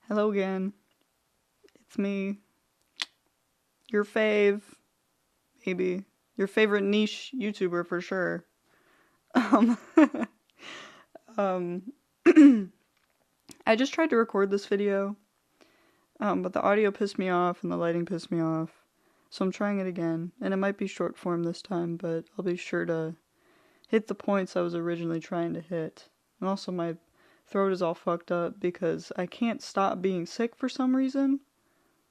Hello again. It's me. Your fave. Maybe. Your favorite niche YouTuber for sure. Um, um, I just tried to record this video, but the audio pissed me off and the lighting pissed me off. So I'm trying it again, and it might be short form this time, but I'll be sure to hit the points I was originally trying to hit. And also my throat is all fucked up because I can't stop being sick for some reason.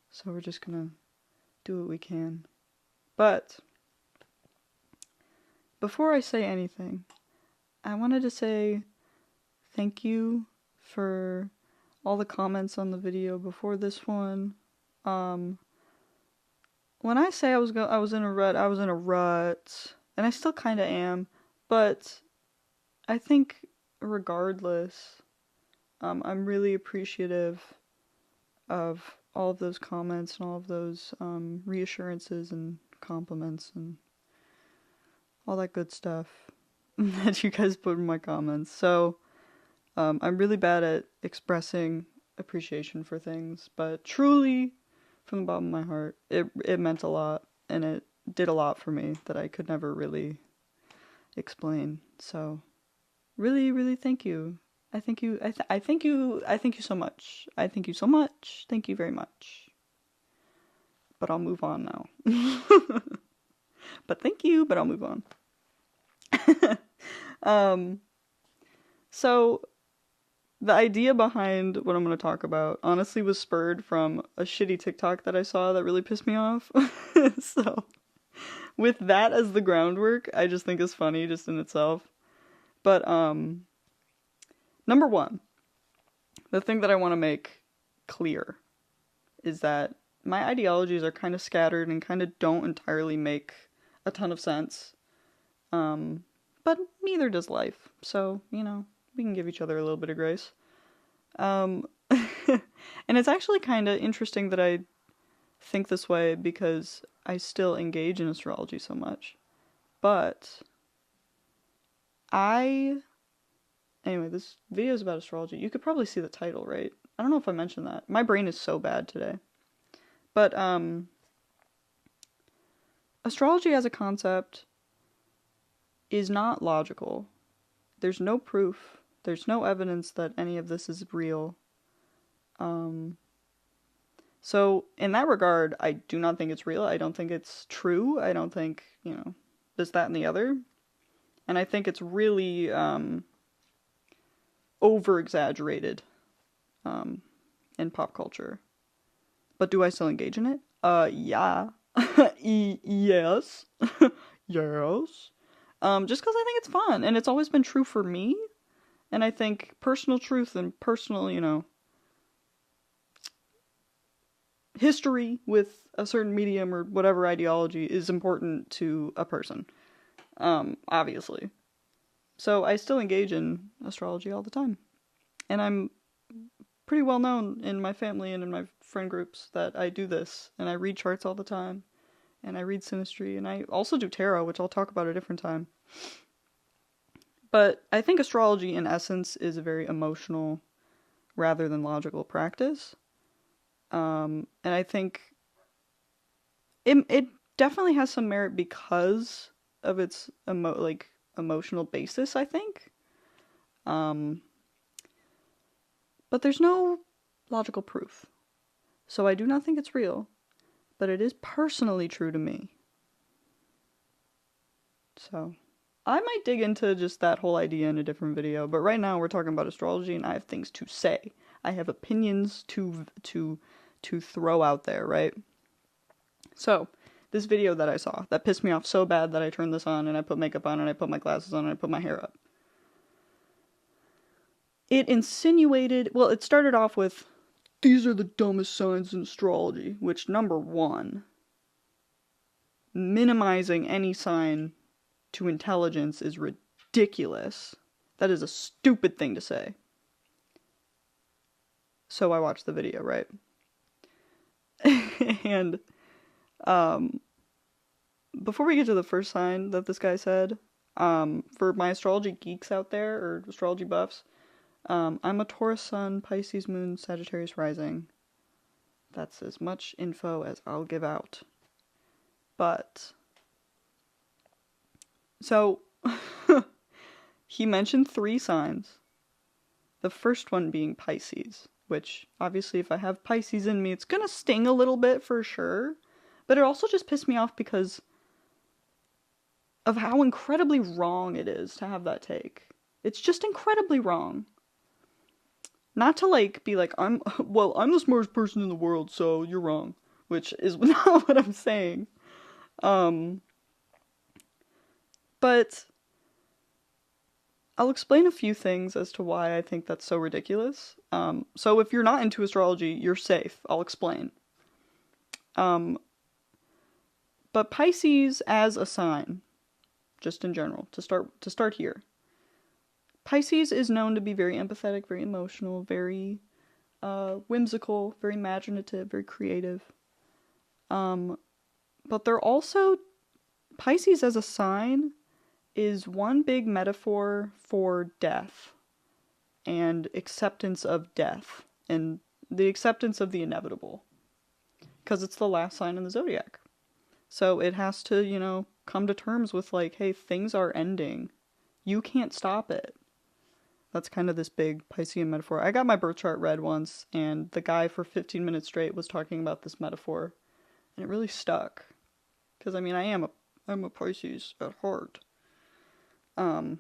So we're just gonna do what we can. But before I say anything, I wanted to say thank you for all the comments on the video before this one. When I say I was in a rut, I was in a rut, and I still kind of am. But I think regardless, I'm really appreciative of all of those comments and all of those reassurances and compliments and all that good stuff that you guys put in my comments. So I'm really bad at expressing appreciation for things, but truly, from the bottom of my heart, it meant a lot, and it did a lot for me that I could never really explain. So really, really thank you. I thank you. I thank you. I thank you so much. I thank you so much. Thank you very much. But I'll move on now. But thank you, but I'll move on. So the idea behind what I'm going to talk about honestly was spurred from a shitty TikTok that I saw that really pissed me off. So with that as the groundwork, I just think is funny just in itself. But number one, the thing that I want to make clear is that my ideologies are kind of scattered and kind of don't entirely make a ton of sense. But neither does life. So, we can give each other a little bit of grace. And it's actually kind of interesting that I think this way because I still engage in astrology so much. But anyway, this video is about astrology. You could probably see the title, right? I don't know if I mentioned that. My brain is so bad today. But, astrology as a concept is not logical. There's no proof. There's no evidence that any of this is real. So in that regard, I do not think it's real. I don't think it's true. I don't think, this, that, and the other. And I think it's really, over-exaggerated, in pop culture. But do I still engage in it? Yeah. Yes. Yes. Just because I think it's fun, and it's always been true for me, and I think personal truth and personal, history with a certain medium or whatever ideology is important to a person, obviously. So I still engage in astrology all the time, and I'm pretty well known in my family and in my friend groups that I do this, and I read charts all the time, and I read synastry, and I also do tarot, which I'll talk about a different time. But I think astrology, in essence, is a very emotional rather than logical practice. And I think it definitely has some merit because of its emotional basis, I think. But there's no logical proof. So I do not think it's real, but it is personally true to me. So I might dig into just that whole idea in a different video, but right now we're talking about astrology and I have things to say. I have opinions to throw out there, right? So, this video that I saw, that pissed me off so bad that I turned this on and I put makeup on and I put my glasses on and I put my hair up. It insinuated, well, it started off with, these are the dumbest signs in astrology, which, number one, minimizing any sign to intelligence is ridiculous. That is a stupid thing to say. So I watched the video, right? And before we get to the first sign that this guy said, for my astrology geeks out there, or astrology buffs, I'm a Taurus sun, Pisces moon, Sagittarius rising. That's as much info as I'll give out. But, so, he mentioned 3 signs. The first one being Pisces, which, obviously, if I have Pisces in me, it's gonna sting a little bit for sure. But it also just pissed me off because of how incredibly wrong it is to have that take. It's just incredibly wrong. Not to, like, be like, I'm the smartest person in the world, so you're wrong. Which is not what I'm saying. But I'll explain a few things as to why I think that's so ridiculous. So if you're not into astrology, you're safe. I'll explain. But Pisces as a sign, just in general, to start here. Pisces is known to be very empathetic, very emotional, very whimsical, very imaginative, very creative. But they're also, Pisces as a sign is one big metaphor for death and acceptance of death and the acceptance of the inevitable. Because it's the last sign in the zodiac. So it has to, come to terms with, like, hey, things are ending. You can't stop it. That's kind of this big Piscean metaphor. I got my birth chart read once, and the guy for 15 minutes straight was talking about this metaphor. And it really stuck. Because, I mean, I'm a Pisces at heart. But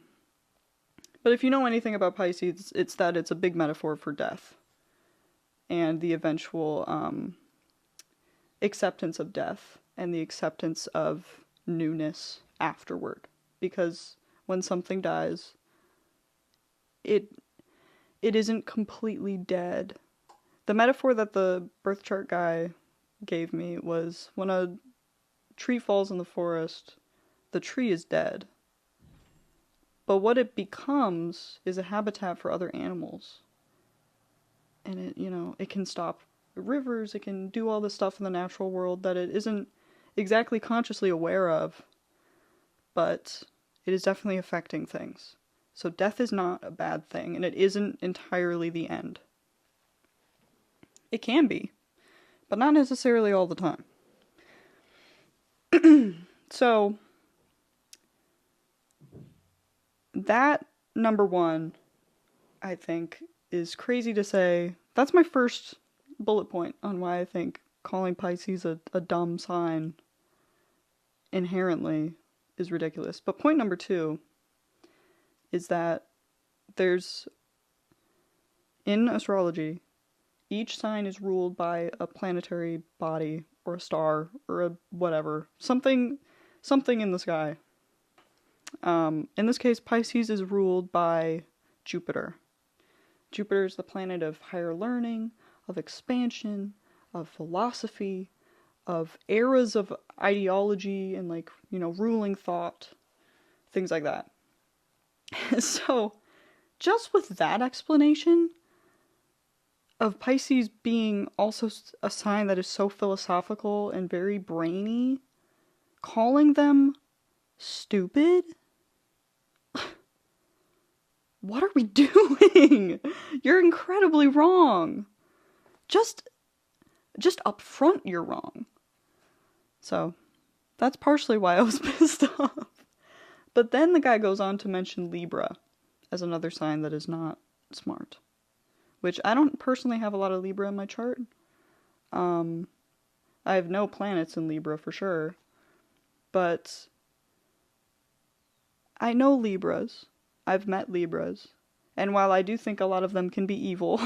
if you know anything about Pisces, it's that it's a big metaphor for death. And the eventual acceptance of death. And the acceptance of newness afterward. Because when something dies, it isn't completely dead. The metaphor that the birth chart guy gave me was when a tree falls in the forest, the tree is dead. But what it becomes is a habitat for other animals. And it can stop rivers, it can do all this stuff in the natural world that it isn't exactly consciously aware of, but it is definitely affecting things. So death is not a bad thing, and it isn't entirely the end. It can be, but not necessarily all the time. So, that, number one, I think, is crazy to say. That's my first bullet point on why I think calling Pisces a dumb sign inherently is ridiculous. But point number 2 is that in astrology, each sign is ruled by a planetary body or a star or a whatever. Something in the sky. In this case, Pisces is ruled by Jupiter. Jupiter is the planet of higher learning, of expansion, of philosophy, of eras of ideology and, ruling thought, things like that. So, just with that explanation of Pisces being also a sign that is so philosophical and very brainy, calling them stupid? What are we doing? You're incredibly wrong. Just up front, you're wrong. So, that's partially why I was pissed off. But then the guy goes on to mention Libra as another sign that is not smart. Which I don't personally have a lot of Libra in my chart. I have no planets in Libra for sure. But I know Libras. I've met Libras. And while I do think a lot of them can be evil,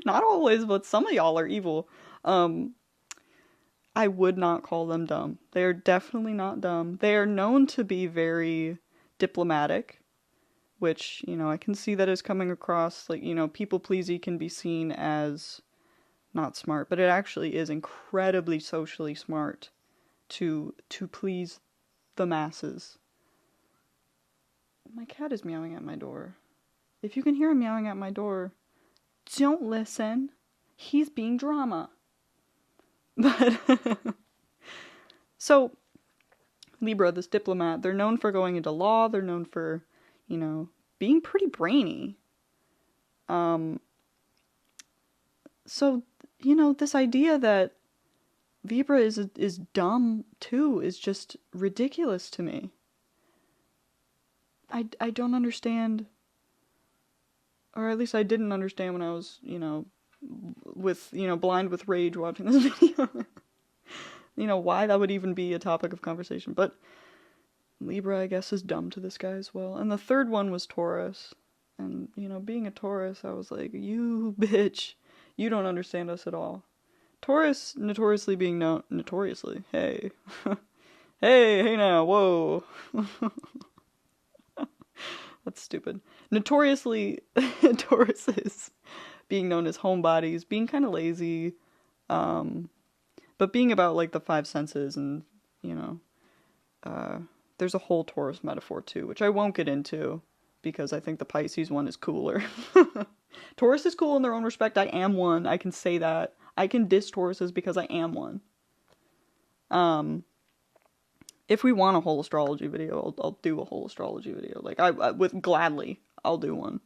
not always, but some of y'all are evil, I would not call them dumb. They are definitely not dumb. They are known to be very diplomatic, which, I can see that as coming across, people-pleasy can be seen as not smart, but it actually is incredibly socially smart to please the masses. My cat is meowing at my door. If you can hear him meowing at my door, don't listen. He's being drama. But, so, Libra, this diplomat, they're known for going into law, they're known for, being pretty brainy. Um, so, you know, this idea that Libra is dumb too is just ridiculous to me. I don't understand, or at least I didn't understand when I was, you know, blind with rage watching this video. You know, why that would even be a topic of conversation. But Libra, I guess, is dumb to this guy as well. And the third one was Taurus. And, you know, being a Taurus, I was like, you bitch, you don't understand us at all. Taurus notoriously being known, notoriously, hey. Hey now, whoa. That's stupid. Notoriously, Tauruses being known as homebodies, being kind of lazy, but being about, like, the five senses and, you know, there's a whole Taurus metaphor too, which I won't get into because I think the Pisces one is cooler. Taurus is cool in their own respect. I am one. I can say that. I can diss Tauruses because I am one. If we want a whole astrology video, I'll do a whole astrology video. Like, I with gladly, I'll do one.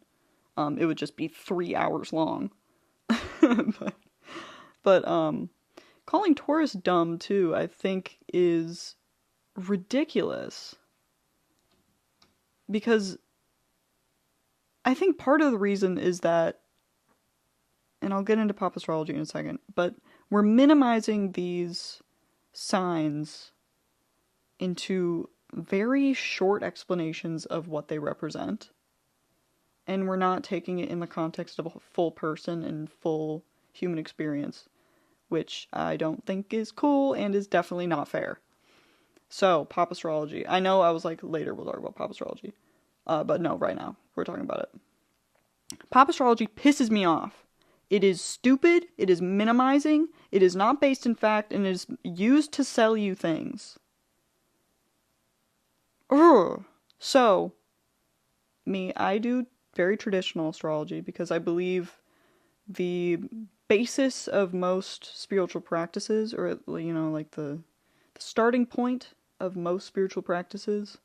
It would just be 3 hours long. but calling Taurus dumb too, I think, is ridiculous. Because I think part of the reason is that, and I'll get into pop astrology in a second, but we're minimizing these signs into very short explanations of what they represent. And we're not taking it in the context of a full person and full human experience, which I don't think is cool and is definitely not fair. So, pop astrology. I know I was like, later we'll talk about pop astrology. But no, right now, we're talking about it. Pop astrology pisses me off. It is stupid, it is minimizing, it is not based in fact, and it is used to sell you things. Ugh. So, I do very traditional astrology because I believe the basis of most spiritual practices, or, you know, like the starting point of most spiritual practices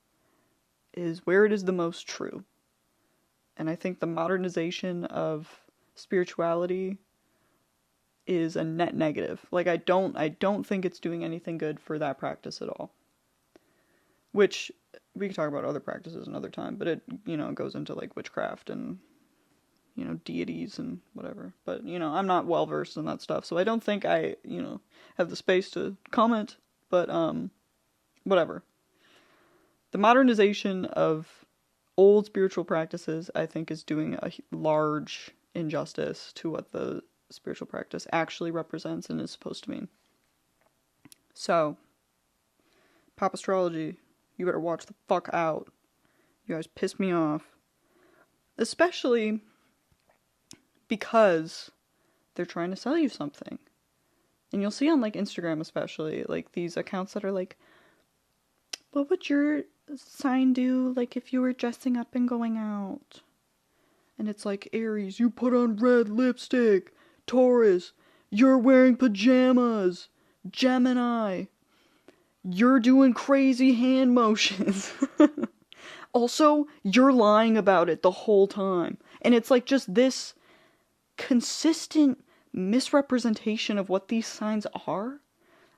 is where it is the most true. And I think the modernization of spirituality is a net negative. Like, I don't think it's doing anything good for that practice at all. Which, we can talk about other practices another time, but it, you know, goes into, like, witchcraft and, you know, deities and whatever. But, you know, I'm not well versed in that stuff, so I don't think I, you know, have the space to comment, but, whatever. The modernization of old spiritual practices, I think, is doing a large injustice to what the spiritual practice actually represents and is supposed to mean. So, pop astrology, you better watch the fuck out. You guys piss me off. Especially because they're trying to sell you something. And you'll see on, like, Instagram especially, like, these accounts that are like, what would your sign do, like, if you were dressing up and going out? And it's like, Aries, you put on red lipstick. Taurus, you're wearing pajamas. Gemini, you're doing crazy hand motions. Also, you're lying about it the whole time. And it's like just this consistent misrepresentation of what these signs are.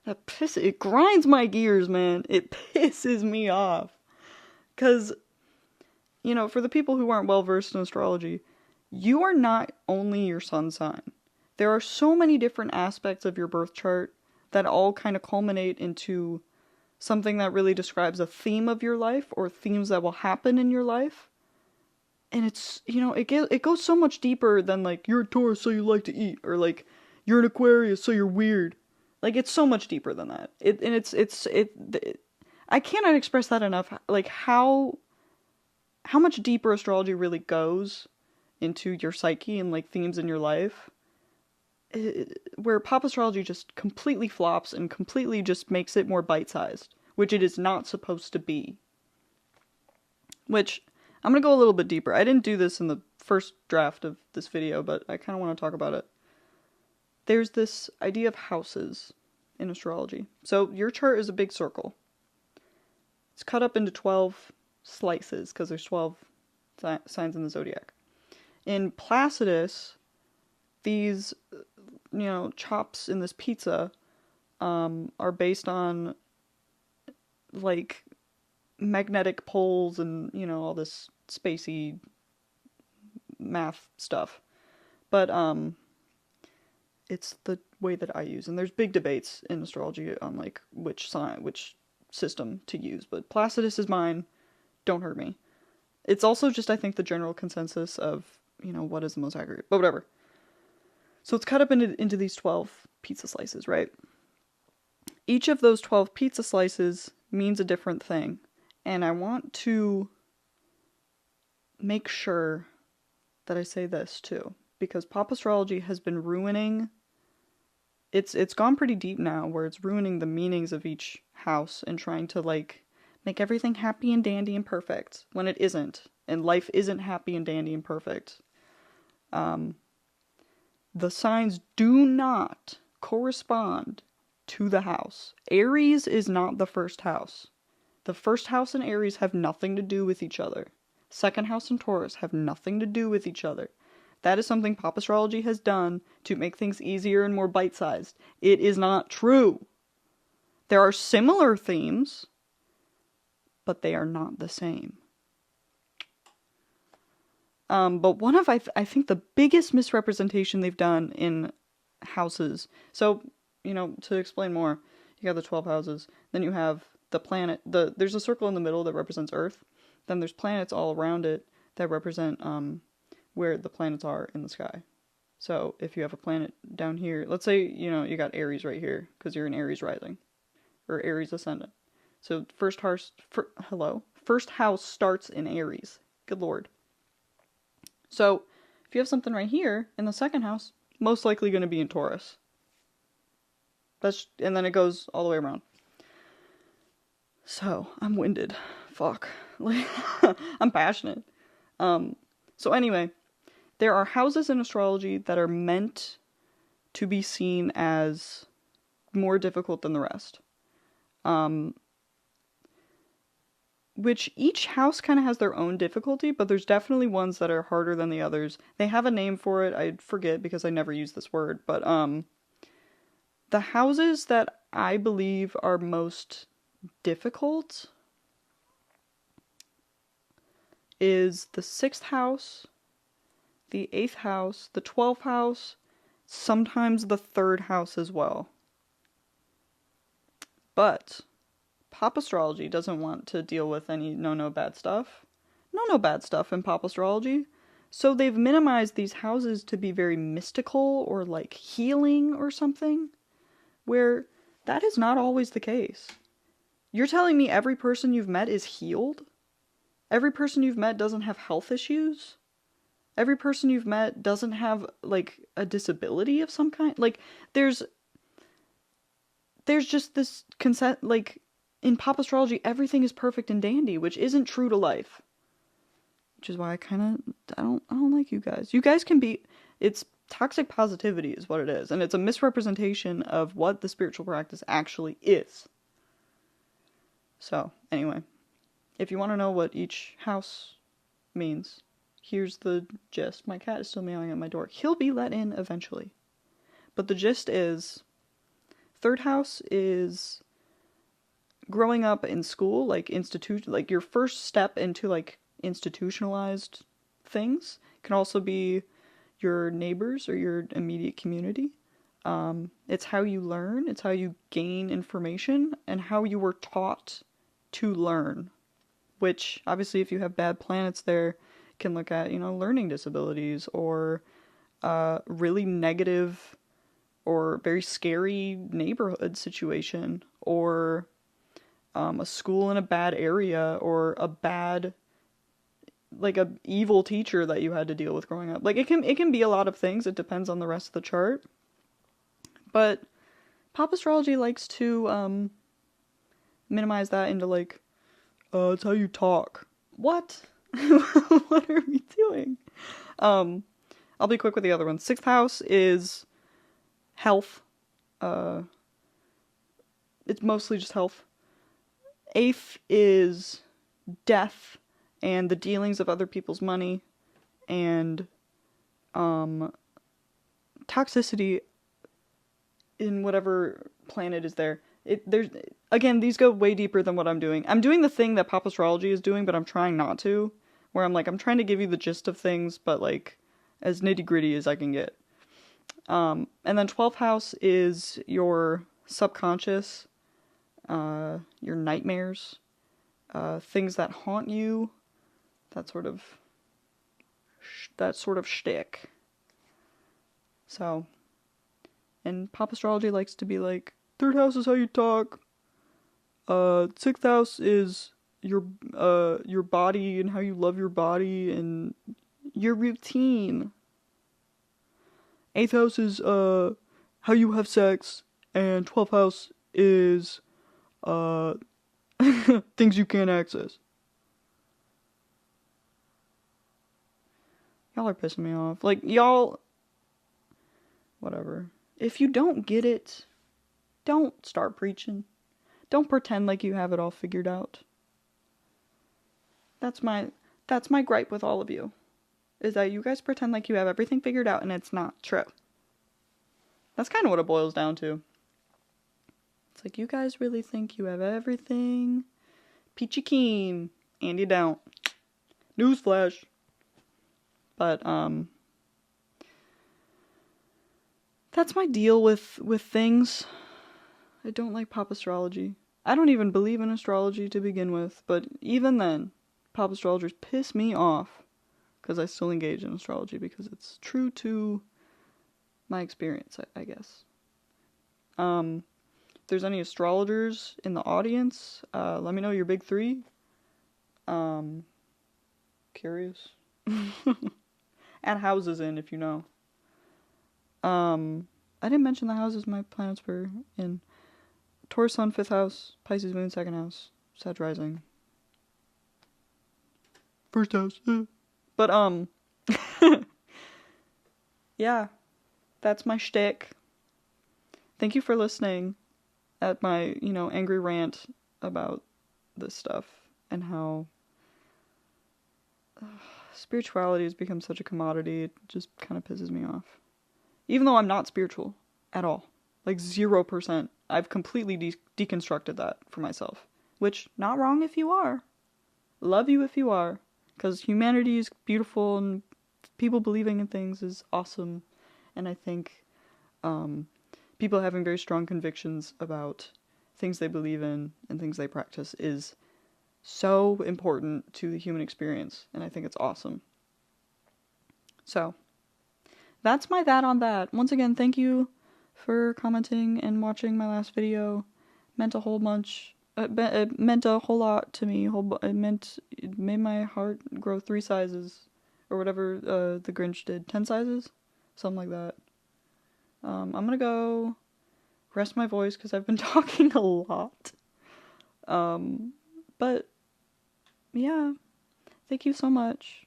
It grinds my gears, man. It pisses me off. Because, you know, for the people who aren't well versed in astrology, you are not only your sun sign. There are so many different aspects of your birth chart that all kind of culminate into something that really describes a theme of your life or themes that will happen in your life. And it's, you know, it goes so much deeper than, like, you're a Taurus so you like to eat, or, like, you're an Aquarius so you're weird. Like, it's so much deeper than that. I cannot express that enough, like, how much deeper astrology really goes into your psyche and, like, themes in your life. Where pop astrology just completely flops and completely just makes it more bite-sized, which it is not supposed to be. Which, I'm gonna go a little bit deeper. I didn't do this in the first draft of this video, but I kind of want to talk about it. There's this idea of houses in astrology. So, your chart is a big circle. It's cut up into 12 slices, because there's 12 signs in the zodiac. In Placidus, these, chops in this pizza, are based on, like, magnetic poles and, all this spacey math stuff. But, it's the way that I use. And there's big debates in astrology on, like, which system to use. But Placidus is mine. Don't hurt me. It's also just, I think, the general consensus of, what is the most accurate. But whatever. So it's cut up into these 12 pizza slices, right? Each of those 12 pizza slices means a different thing. And I want to make sure that I say this too. Because pop astrology has been ruining... It's gone pretty deep now, where it's ruining the meanings of each house and trying to, like, make everything happy and dandy and perfect, when it isn't. And life isn't happy and dandy and perfect. The signs do not correspond to the house. Aries is not the first house. The first house and Aries have nothing to do with each other. Second house and Taurus have nothing to do with each other. That is something pop astrology has done to make things easier and more bite-sized. It is not true. There are similar themes, but they are not the same. But one of, I think, the biggest misrepresentation they've done in houses. So, to explain more, you have the 12 houses. Then you have the planet. There's a circle in the middle that represents Earth. Then there's planets all around it that represent where the planets are in the sky. So if you have a planet down here, let's say, you got Aries right here, because you're an Aries rising, or Aries ascendant. So first house starts in Aries. Good Lord. So if you have something right here in the second house, most likely going to be in Taurus. And then it goes all the way around. So I'm winded. Fuck. I'm passionate. So anyway, there are houses in astrology that are meant to be seen as more difficult than the rest. Which each house kind of has their own difficulty, but there's definitely ones that are harder than the others. They have a name for it. I forget because I never use this word, but the houses that I believe are most difficult is the 6th house, the 8th house, the 12th house, sometimes the 3rd house as well. But pop astrology doesn't want to deal with any no bad stuff. No bad stuff in pop astrology. So they've minimized these houses to be very mystical or like healing or something, where that is not always the case. You're telling me every person you've met is healed? Every person you've met doesn't have health issues? Every person you've met doesn't have, like, a disability of some kind? Like, there's just this consent, like, in pop astrology, everything is perfect and dandy, which isn't true to life. Which is why I don't like you guys. You guys can be, it's toxic positivity is what it is, and it's a misrepresentation of what the spiritual practice actually is. So, anyway, if you want to know what each house means, here's the gist. My cat is still meowing at my door. He'll be let in eventually. But the gist is, 3rd house is growing up in school, like like your first step into like institutionalized things. It can also be your neighbors or your immediate community. It's how you learn, it's how you gain information, and how you were taught to learn. Which, obviously, if you have bad planets there, can look at, learning disabilities, or really negative or very scary neighborhood situation, or a school in a bad area, or a bad, like, a evil teacher that you had to deal with growing up. Like, it can be a lot of things. It depends on the rest of the chart. But pop astrology likes to minimize that into, like, it's how you talk. What? What are we doing? I'll be quick with the other one. 6th house is health. It's mostly just health. 8th is death and the dealings of other people's money, and toxicity in whatever planet is there. There's again, these go way deeper than what I'm doing. I'm doing the thing that pop astrology is doing, but I'm trying not to. Where I'm trying to give you the gist of things, but like as nitty gritty as I can get. And then 12th house is your subconscious, your nightmares, things that haunt you, that sort of shtick. So, and pop astrology likes to be like, 3rd house is how you talk. 6th house is your body and how you love your body and your routine. 8th house is how you have sex, and 12th house is things you can't access. Y'all are pissing me off. Like, y'all, whatever. If you don't get it, don't start preaching. Don't pretend like you have it all figured out. That's my gripe with all of you. Is that you guys pretend like you have everything figured out and it's not true. That's kind of what it boils down to. It's like, you guys really think you have everything peachy keen, and you don't. Newsflash. But, that's my deal with things. I don't like pop astrology. I don't even believe in astrology to begin with, but even then, pop astrologers piss me off, because I still engage in astrology, because it's true to my experience, I guess. If there's any astrologers in the audience, let me know your big 3. Curious. Add houses in if you know. I didn't mention the houses my planets were in. Taurus Sun, 5th house. Pisces Moon, 2nd house. Sag Rising. 1st house. But, yeah. That's my shtick. Thank you for listening at my, angry rant about this stuff and how spirituality has become such a commodity. It just kind of pisses me off. Even though I'm not spiritual at all. Like 0%. I've completely deconstructed that for myself. Which, not wrong if you are. Love you if you are. Because humanity is beautiful and people believing in things is awesome. And I think people having very strong convictions about things they believe in and things they practice is so important to the human experience. And I think it's awesome. So, that's my that on that. Once again, thank you for commenting and watching my last video. Meant a whole bunch. It meant a whole lot to me. It made my heart grow 3 sizes, or whatever the Grinch did. 10 sizes, something like that. I'm gonna go rest my voice because I've been talking a lot. But yeah, thank you so much.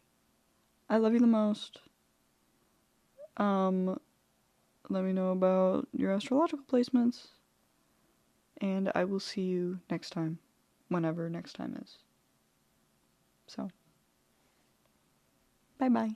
I love you the most. Let me know about your astrological placements. And I will see you next time. Whenever next time is. So, bye-bye.